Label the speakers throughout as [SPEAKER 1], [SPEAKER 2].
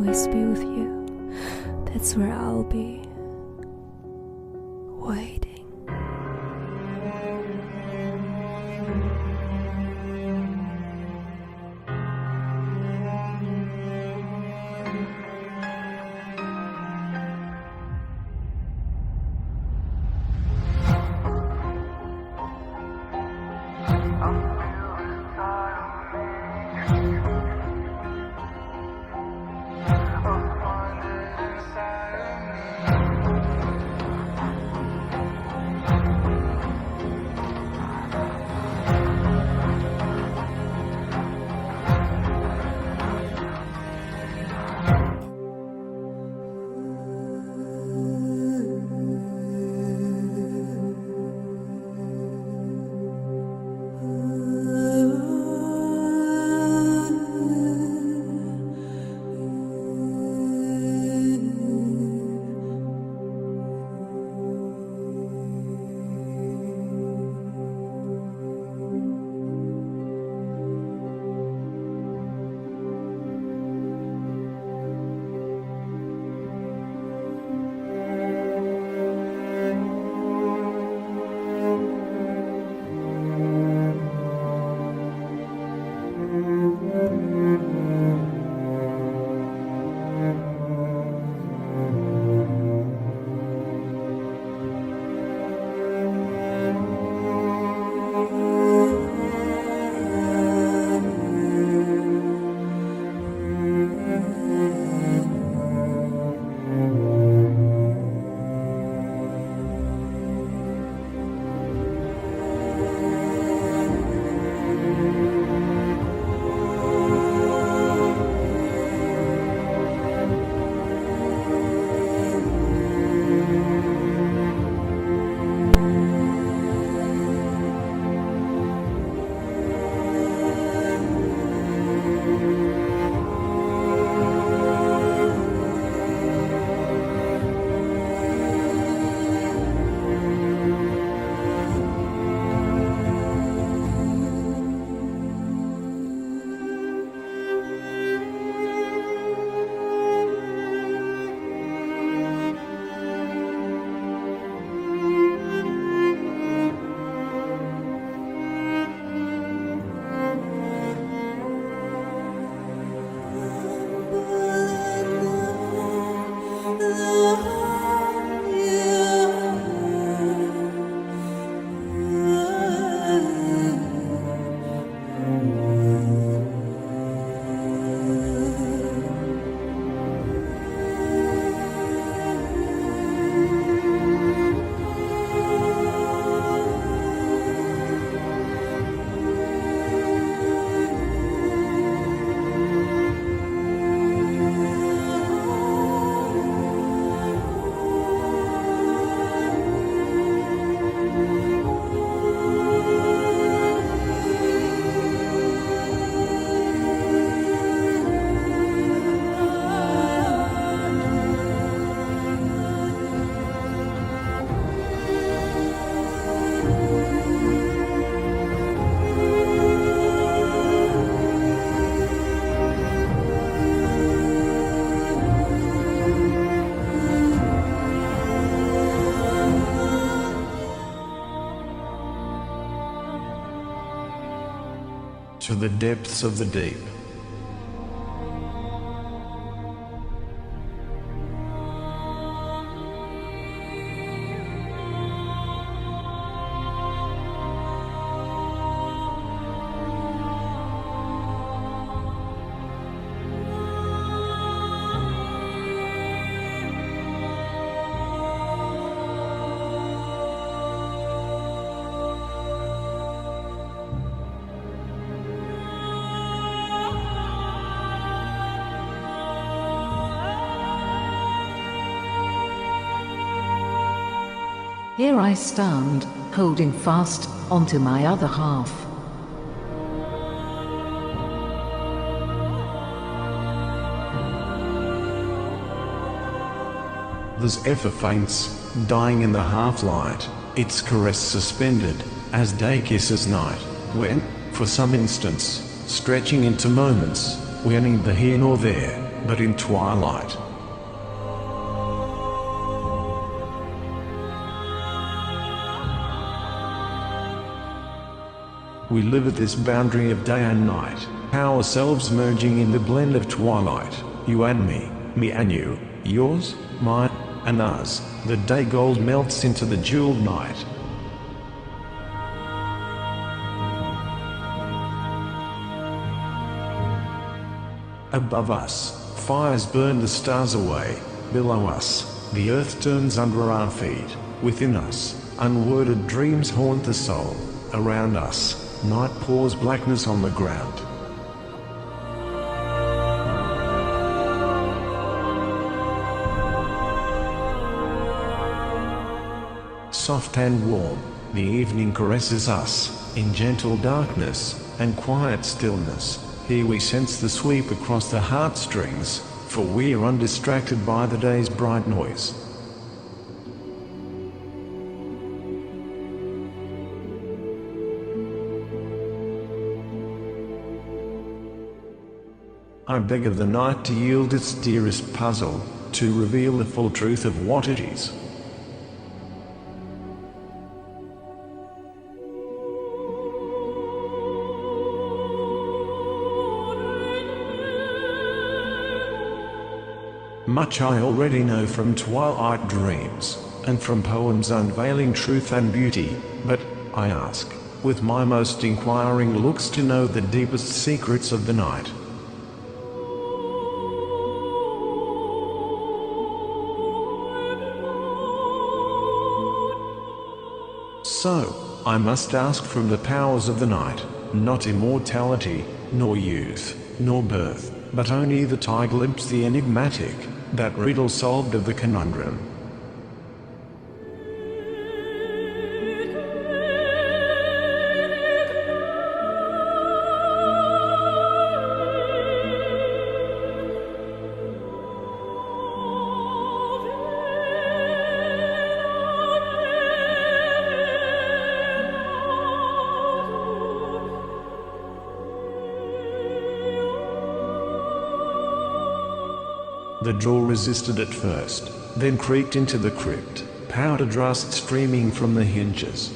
[SPEAKER 1] always be with you. That's where I'll be, waiting.
[SPEAKER 2] To the depths of the deep.
[SPEAKER 3] Here I stand, holding fast onto my other half.
[SPEAKER 2] The Zephyr faints, dying in the half-light, its caress suspended, as day kisses night, when, for some instants, stretching into moments, we are neither here nor there. but in twilight. We live at this boundary of day and night, ourselves merging in the blend of twilight, you and me and you, yours, mine, and us. The day gold melts into the jeweled night. Above us, fires burn the stars away. Below us, the earth turns under our feet. Within us, unworded dreams haunt the soul. Around us, night pours blackness on the ground. Soft and warm, the evening caresses us. In gentle darkness and quiet stillness, here we sense the sweep across the heartstrings, for we are undistracted by the day's bright noise. I beg of the night to yield its dearest puzzle, to reveal the full truth of what it is. Much I already know from twilight dreams, and from poems unveiling truth and beauty, but I ask, with my most inquiring looks, to know the deepest secrets of the night. So, I must ask from the powers of the night, not immortality, nor youth, nor birth, but only that I glimpse the enigmatic, that riddle solved of the conundrum. The door resisted at first, then creaked into the crypt, powder dust streaming from the hinges.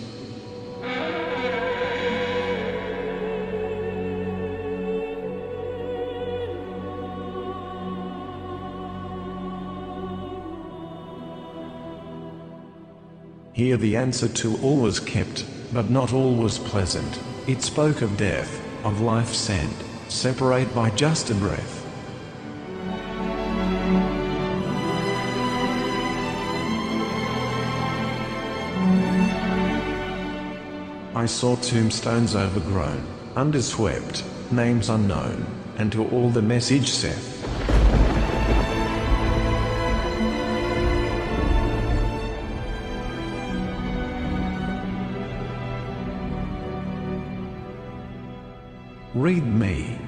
[SPEAKER 2] Here the answer to all was kept, but not all was pleasant. It spoke of death, of life's end, separate by just a breath. I saw tombstones overgrown, underswept, names unknown, and to all the message saith, "Read me,"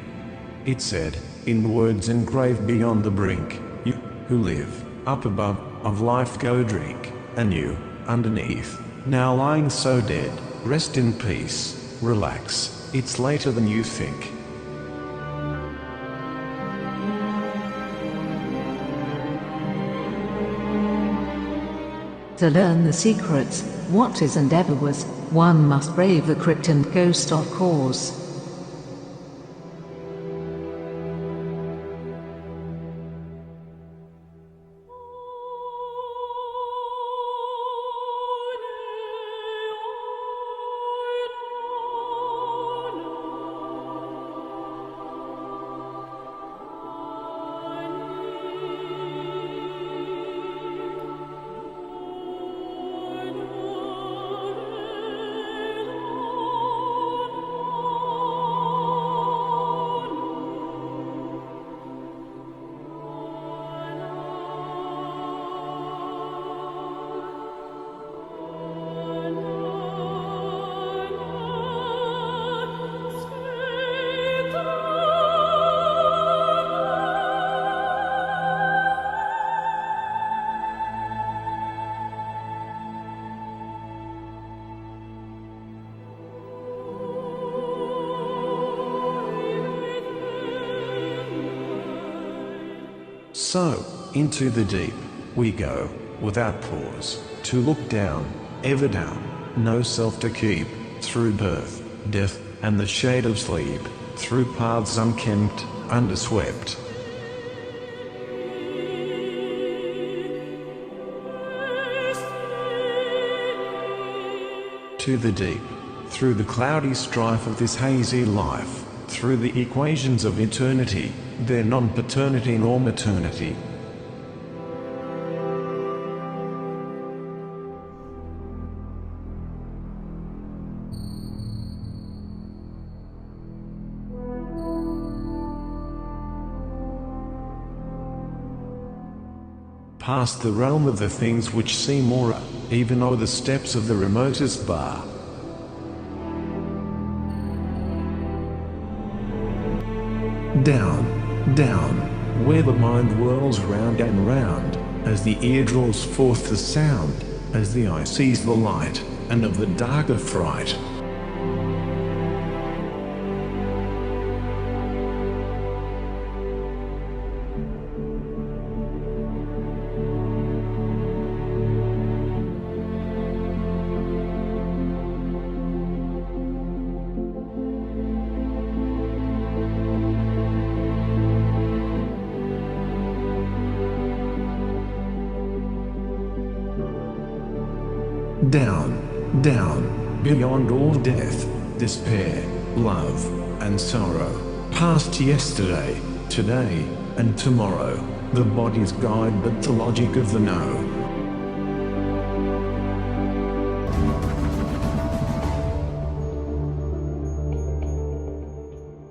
[SPEAKER 2] it said, in words engraved beyond the brink. "You, who live, up above, of life go drink, and you, underneath, now lying so dead, rest in peace, relax, it's later than you think."
[SPEAKER 3] To learn the secrets, what is and ever was, one must brave the crypt and ghost of course.
[SPEAKER 2] So, into the deep, we go, without pause, to look down, ever down, no self to keep, through birth, death, and the shade of sleep, through paths unkempt, underswept. To the deep, through the cloudy strife of this hazy life, through the equations of eternity, their non-paternity nor maternity. Past the realm of the things which seem aura, even o'er the steps of the remotest bar. Down, down, where the mind whirls round and round, as the ear draws forth the sound, as the eye sees the light, and of the dark a fright. Down, down, beyond all death, despair, love, and sorrow, past yesterday, today, and tomorrow, the body's guide but the logic of the know.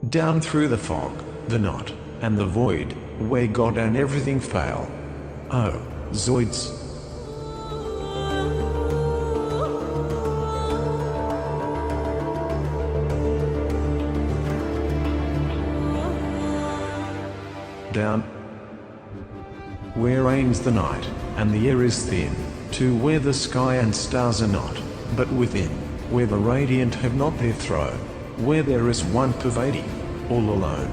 [SPEAKER 2] Down through the fog, the knot, and the void, where God and everything fail. Oh, Zoids. Down, where reigns the night, and the air is thin, to where the sky and stars are not, but within, where the radiant have not their throne, where there is one pervading, all alone.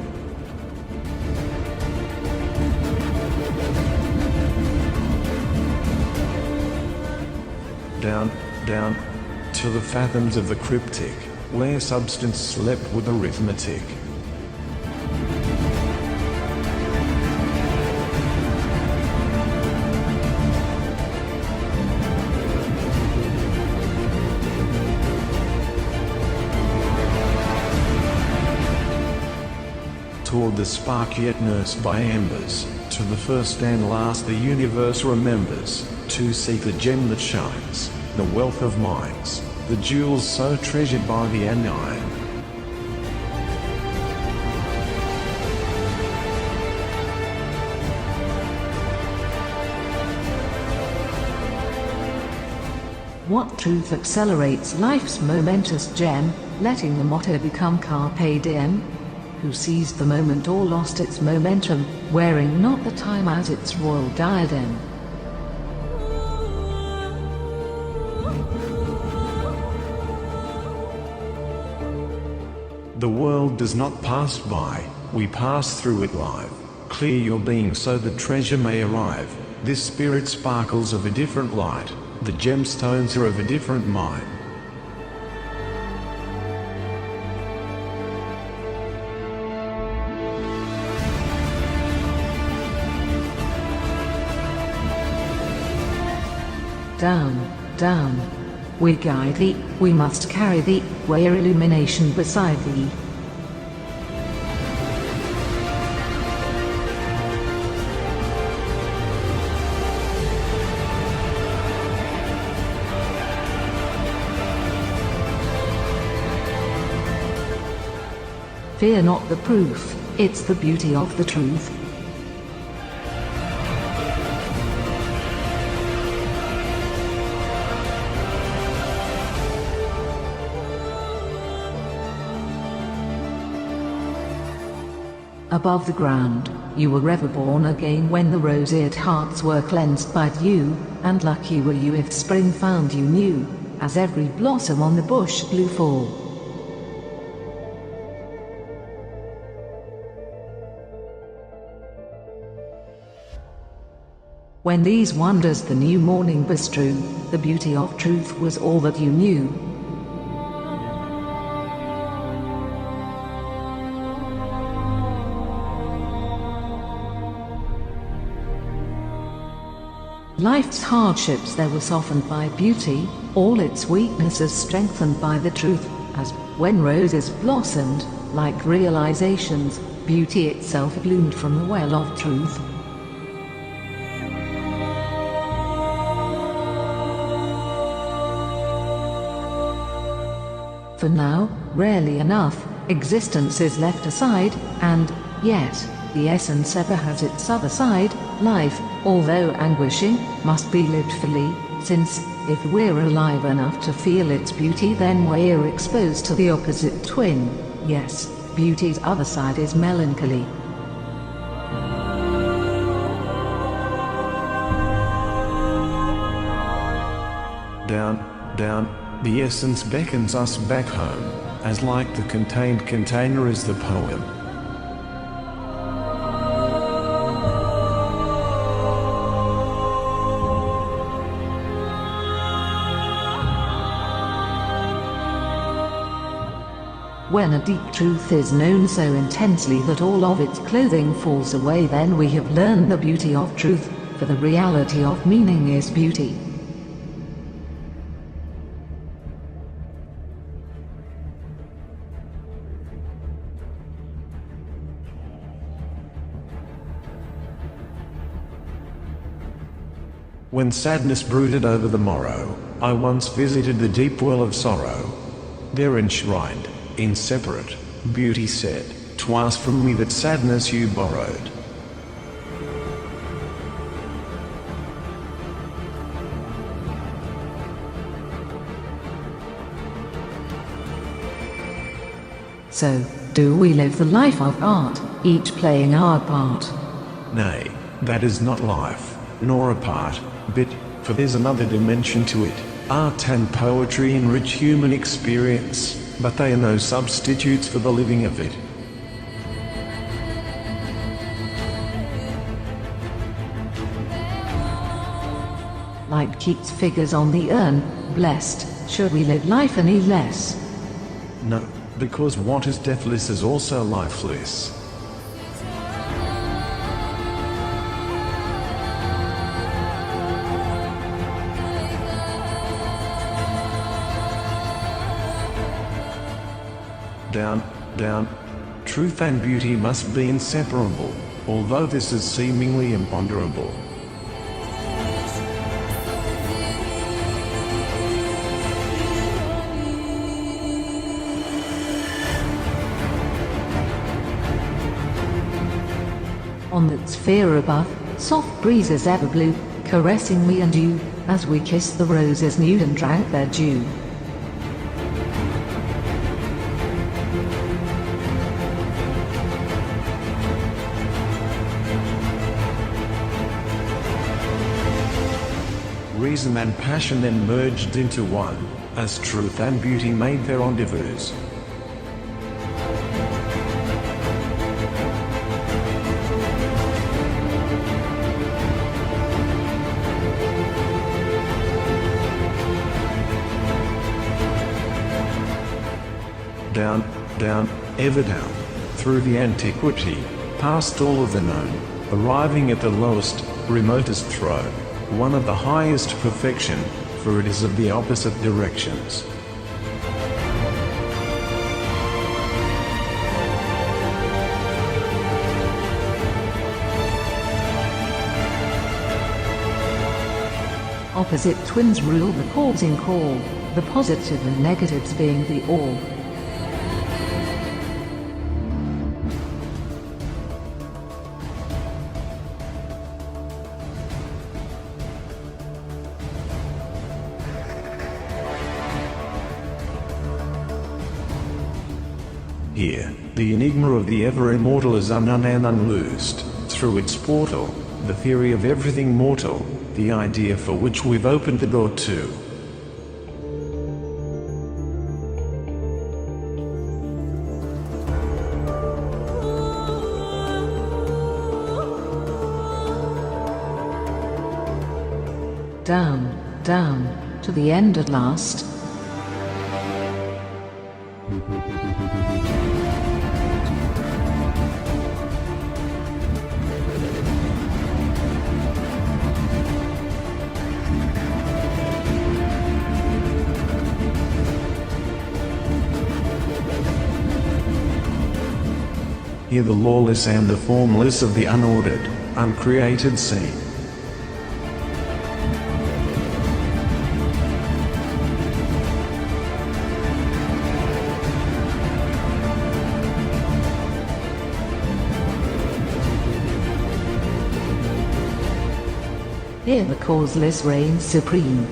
[SPEAKER 2] Down, down, to the fathoms of the cryptic, where substance slept with arithmetic. Toward the spark yet nursed by embers, to the first and last the universe remembers, to seek the gem that shines, the wealth of minds, the jewels so treasured by the Anine.
[SPEAKER 3] What truth accelerates life's momentous gem, letting the motto become carpe diem? Who seized the moment or lost its momentum, wearing not the time as its royal diadem?
[SPEAKER 2] The world does not pass by, we pass through it live. Clear your being so the treasure may arrive. This spirit sparkles of a different light, the gemstones are of a different mine.
[SPEAKER 3] Down, down. We guide thee, we must carry thee, wear illumination beside thee. Fear not the proof, it's the beauty of the truth. Above the ground, you were ever born again when the rose-eared hearts were cleansed by dew, and lucky were you if spring found you new, as every blossom on the bush blew fall. When these wonders the new morning bestrew, the beauty of truth was all that you knew. Life's hardships there were softened by beauty, all its weaknesses strengthened by the truth, as, when roses blossomed, like realizations, beauty itself bloomed from the well of truth. For now, rarely enough, existence is left aside, and, yet, the essence ever has its other side. Life, although anguishing, must be lived fully, since, if we're alive enough to feel its beauty, then we're exposed to the opposite twin. Yes, beauty's other side is melancholy.
[SPEAKER 2] Down, the essence beckons us back home, as like the contained container is the poem.
[SPEAKER 3] When a deep truth is known so intensely that all of its clothing falls away, then we have learned the beauty of truth, for the reality of meaning is beauty.
[SPEAKER 2] When sadness brooded over the morrow, I once visited the deep well of sorrow. There enshrined, in separate, beauty said, "'Twas from me that sadness you borrowed."
[SPEAKER 3] So, do we live the life of art, each playing our part?
[SPEAKER 2] Nay, that is not life, nor a part, bit, for there's another dimension to it. Art and poetry enrich human experience, but they are no substitutes for the living of it.
[SPEAKER 3] Like Keats' figures on the urn, blessed, should we live life any less?
[SPEAKER 2] No, because what is deathless is also lifeless. Down, truth and beauty must be inseparable, although this is seemingly imponderable.
[SPEAKER 3] On that sphere above, soft breezes ever blew, caressing me and you, as we kissed the roses nude and drank their dew.
[SPEAKER 2] Reason and passion then merged into one, as truth and beauty made their rendezvous. Down, ever down, through the antiquity, past all of the known, arriving at the lowest, remotest throne, one of the highest perfection, for it is of the opposite directions.
[SPEAKER 3] Opposite twins rule the causing call, the positive and negatives being the all.
[SPEAKER 2] Here, the enigma of the ever-immortal is undone and unloosed, through its portal, the theory of everything mortal, the idea for which we've opened the door to.
[SPEAKER 3] down, down, to the end at last.
[SPEAKER 2] Hear the lawless and the formless of the unordered, uncreated scene.
[SPEAKER 3] Here the causeless reigns supreme.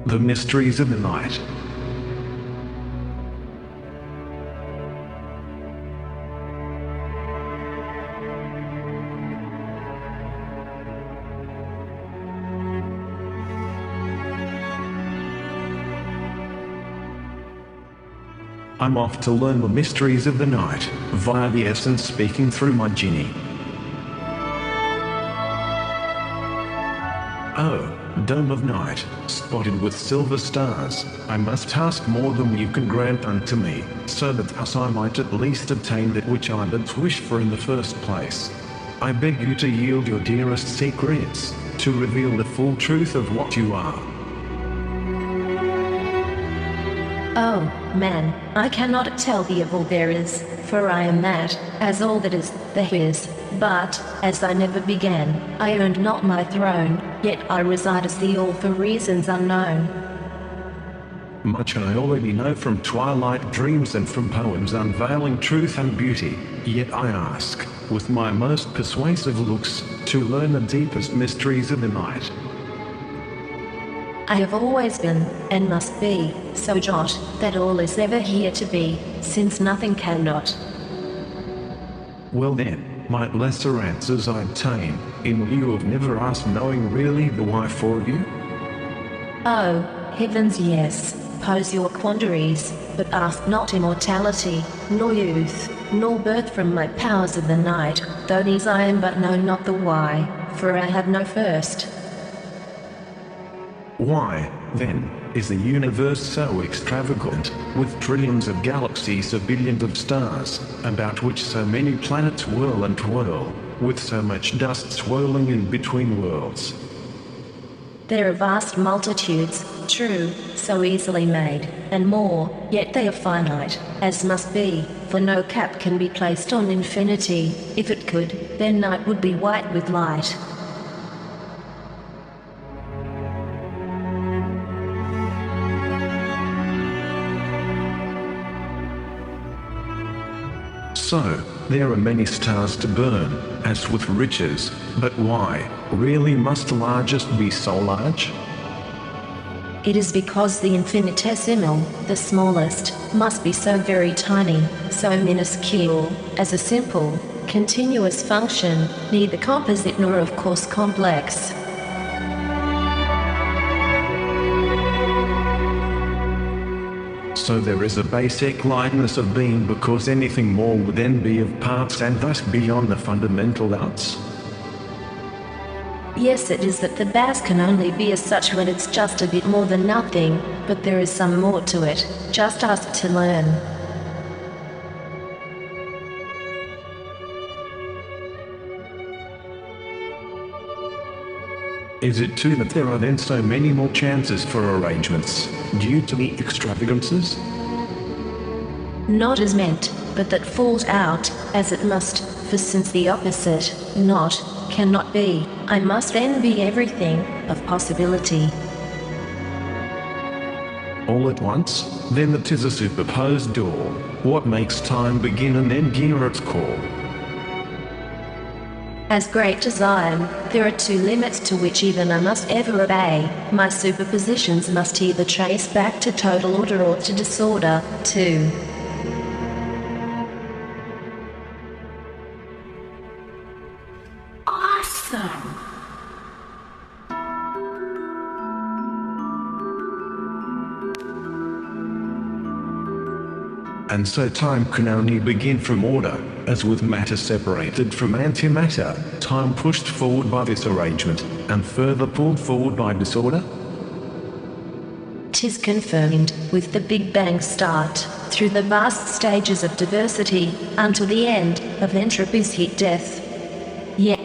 [SPEAKER 2] The mysteries of the night. I'm off to learn the mysteries of the night, via the essence speaking through my genie. Oh, dome of night, spotted with silver stars, I must ask more than you can grant unto me, so that thus I might at least obtain that which I but wished for in the first place. I beg you to yield your dearest secrets, to reveal the full truth of what you are.
[SPEAKER 4] Oh, man, I cannot tell thee of all there is, for I am that, as all that is, there is, but, as I never began, I earned not my throne, yet I reside as the all for reasons unknown.
[SPEAKER 2] Much I already know from twilight dreams and from poems unveiling truth and beauty, yet I ask, with my most persuasive looks, to learn the deepest mysteries of the night.
[SPEAKER 4] I have always been, and must be, so jot, that all is ever here to be, since nothing cannot.
[SPEAKER 2] Well then, might lesser answers I obtain, in lieu of never ask knowing really the why for you?
[SPEAKER 4] Oh, heavens yes, pose your quandaries, but ask not immortality, nor youth, nor birth from my powers of the night, though these I am but know not the why, for I have no first.
[SPEAKER 2] Why, then, is the universe so extravagant, with trillions of galaxies of billions of stars, about which so many planets whirl and twirl, with so much dust swirling in between worlds?
[SPEAKER 4] There are vast multitudes, true, so easily made, and more, yet they are finite, as must be, for no cap can be placed on infinity. If it could, then night would be white with light.
[SPEAKER 2] So, there are many stars to burn, as with riches, but why, really must the largest be so large?
[SPEAKER 4] It is because the infinitesimal, the smallest, must be so very tiny, so minuscule, as a simple, continuous function, neither composite nor of course complex.
[SPEAKER 2] So there is a basic lightness of being because anything more would then be of parts and thus beyond the fundamental outs?
[SPEAKER 4] Yes, it is that the bass can only be as such when it's just a bit more than nothing, but there is some more to it, just ask to learn.
[SPEAKER 2] Is it too that there are then so many more chances for arrangements, due to the extravagances?
[SPEAKER 4] Not as meant, but that falls out, as it must, for since the opposite, not, cannot be, I must then be everything, of possibility.
[SPEAKER 2] All at once, then that is a superposed door, what makes time begin and end gear its call?
[SPEAKER 4] As great as I am, there are two limits to which even I must ever obey. My superpositions must either trace back to total order or to disorder, too. Awesome!
[SPEAKER 2] And so time can only begin from order, as with matter separated from antimatter, time pushed forward by this arrangement, and further pulled forward by disorder?
[SPEAKER 4] 'Tis confirmed, with the Big Bang start, through the vast stages of diversity, until the end, of entropy's heat death. Yet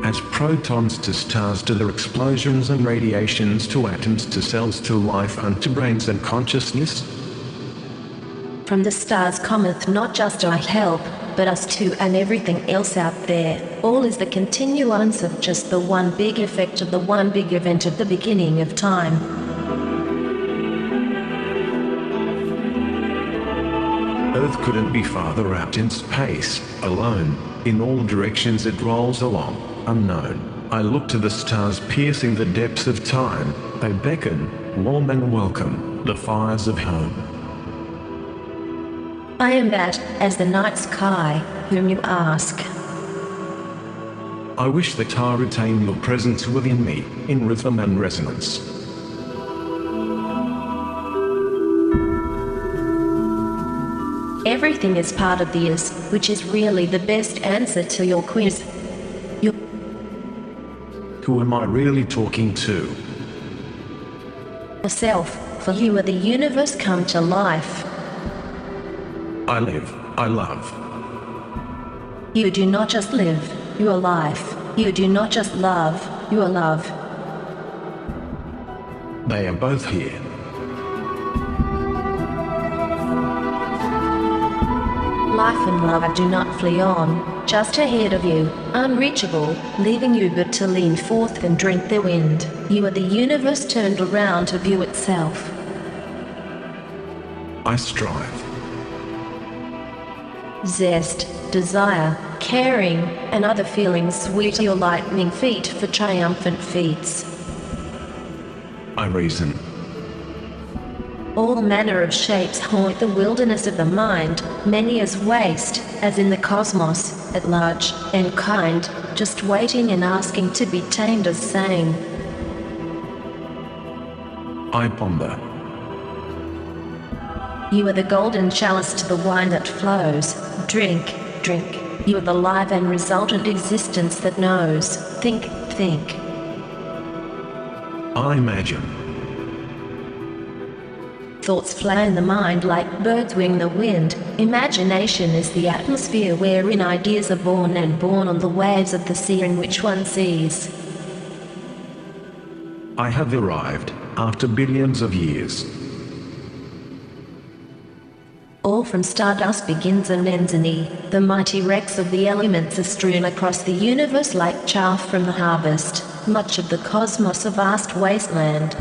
[SPEAKER 2] as protons to stars to their explosions and radiations to atoms to cells to life unto brains and consciousness?
[SPEAKER 4] from the stars cometh not just our help, but us too and everything else out there. All is the continuance of just the one big effect of the one big event at the beginning of time.
[SPEAKER 2] Earth couldn't be farther out in space, alone. In all directions it rolls along, unknown. I look to the stars piercing the depths of time. They beckon, warm and welcome, the fires of home.
[SPEAKER 4] I am that, as the night sky, whom you ask.
[SPEAKER 2] I wish that I retain your presence within me, in rhythm and resonance.
[SPEAKER 4] Everything is part of the is, which is really the best answer to your quiz.
[SPEAKER 2] Who am I really talking to?
[SPEAKER 4] Yourself, for you are the universe come to life.
[SPEAKER 2] I live, I love.
[SPEAKER 4] You do not just live, you are life. You do not just love, you are love.
[SPEAKER 2] They are both here.
[SPEAKER 4] life and love I do not flee on, just ahead of you, unreachable, leaving you but to lean forth and drink the wind. You are the universe turned around to view itself.
[SPEAKER 2] I strive.
[SPEAKER 4] Zest, desire, caring, and other feelings sweet your lightning feet for triumphant feats.
[SPEAKER 2] I reason.
[SPEAKER 4] All manner of shapes haunt the wilderness of the mind, many as waste, as in the cosmos, at large, and kind, just waiting and asking to be tamed as sane.
[SPEAKER 2] I ponder.
[SPEAKER 4] You are the golden chalice to the wine that flows. Drink, drink. You are the live and resultant existence that knows. Think, think.
[SPEAKER 2] I imagine.
[SPEAKER 4] Thoughts fly in the mind like birds wing the wind. Imagination is the atmosphere wherein ideas are born and born on the waves of the sea in which one sees.
[SPEAKER 2] I have arrived, after billions of years.
[SPEAKER 4] All from stardust begins and ends in E. The mighty wrecks of the elements are strewn across the universe like chaff from the harvest. Much of the cosmos a vast wasteland.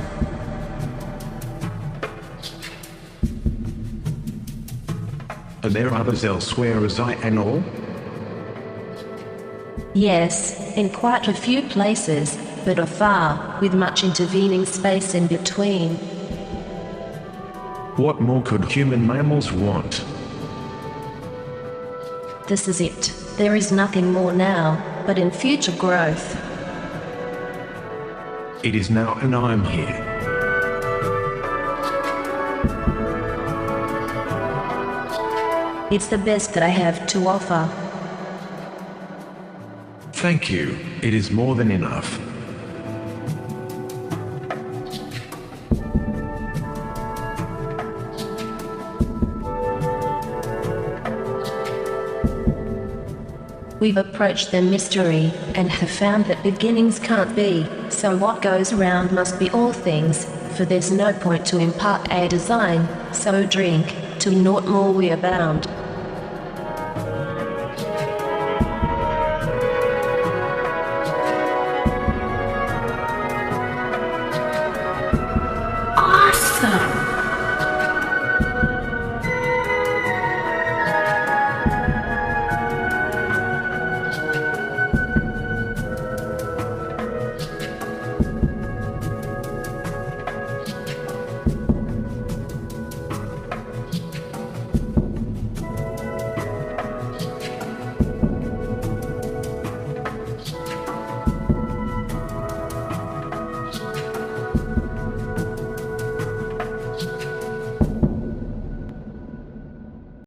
[SPEAKER 2] Are there others elsewhere as I and all?
[SPEAKER 4] Yes, in quite a few places, but afar, with much intervening space in between.
[SPEAKER 2] What more could human mammals want?
[SPEAKER 4] This is it. There is nothing more now, but in future growth.
[SPEAKER 2] It is now and I am here.
[SPEAKER 4] It's the best that I have to offer.
[SPEAKER 2] Thank you, it is more than enough.
[SPEAKER 4] We've approached the mystery, and have found that beginnings can't be, so what goes around must be all things, for there's no point to impart a design, so drink, till naught more we are bound.